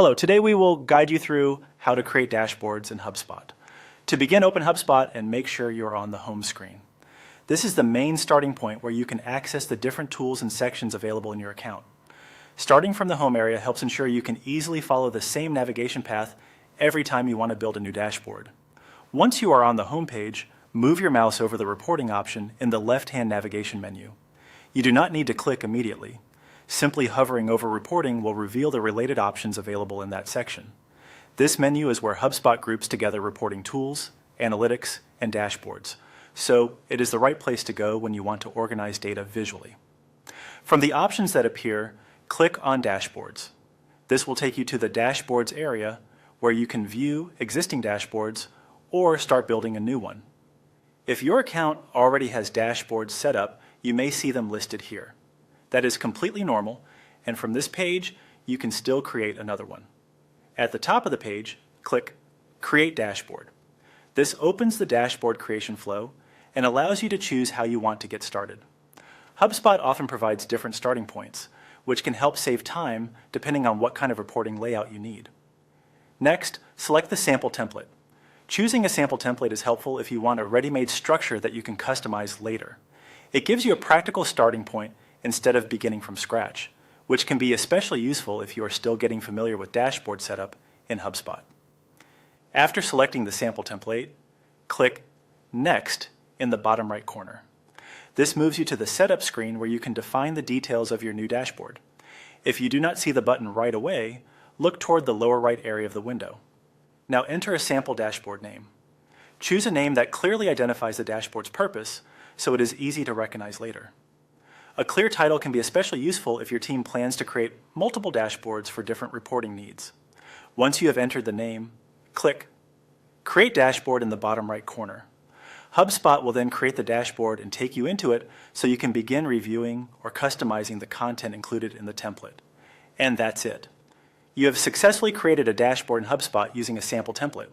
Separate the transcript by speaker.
Speaker 1: Hello, today we will guide you through how to create dashboards in HubSpot. To begin, open HubSpot and make sure you're on the home screen. This is the main starting point where you can access the different tools and sections available in your account. Starting from the home area helps ensure you can easily follow the same navigation path every time you want to build a new dashboard. Once you are on the home page, move your mouse over the reporting option in the left-hand navigation menu. You do not need to click immediately. Simply hovering over reporting will reveal the related options available in that section. This menu is where HubSpot groups together reporting tools, analytics, and dashboards, so it is the right place to go when you want to organize data visually. From the options that appear, click on Dashboards. This will take you to the Dashboards area where you can view existing dashboards or start building a new one. If your account already has dashboards set up, you may see them listed here. That is completely normal, and from this page, you can still create another one. At the top of the page, click Create Dashboard. This opens the dashboard creation flow and allows you to choose how you want to get started. HubSpot often provides different starting points, which can help save time depending on what kind of reporting layout you need. Next, select the sample template. Choosing a sample template is helpful if you want a ready-made structure that you can customize later. It gives you a practical starting point instead of beginning from scratch, which can be especially useful if you are still getting familiar with dashboard setup in HubSpot. After selecting the sample template, click Next in the bottom right corner. This moves you to the setup screen where you can define the details of your new dashboard. If you do not see the button right away, look toward the lower right area of the window. Now enter a sample dashboard name. Choose a name that clearly identifies the dashboard's purpose so it is easy to recognize later. A clear title can be especially useful if your team plans to create multiple dashboards for different reporting needs. Once you have entered the name, click Create Dashboard in the bottom right corner. HubSpot will then create the dashboard and take you into it so you can begin reviewing or customizing the content included in the template. And that's it. You have successfully created a dashboard in HubSpot using a sample template.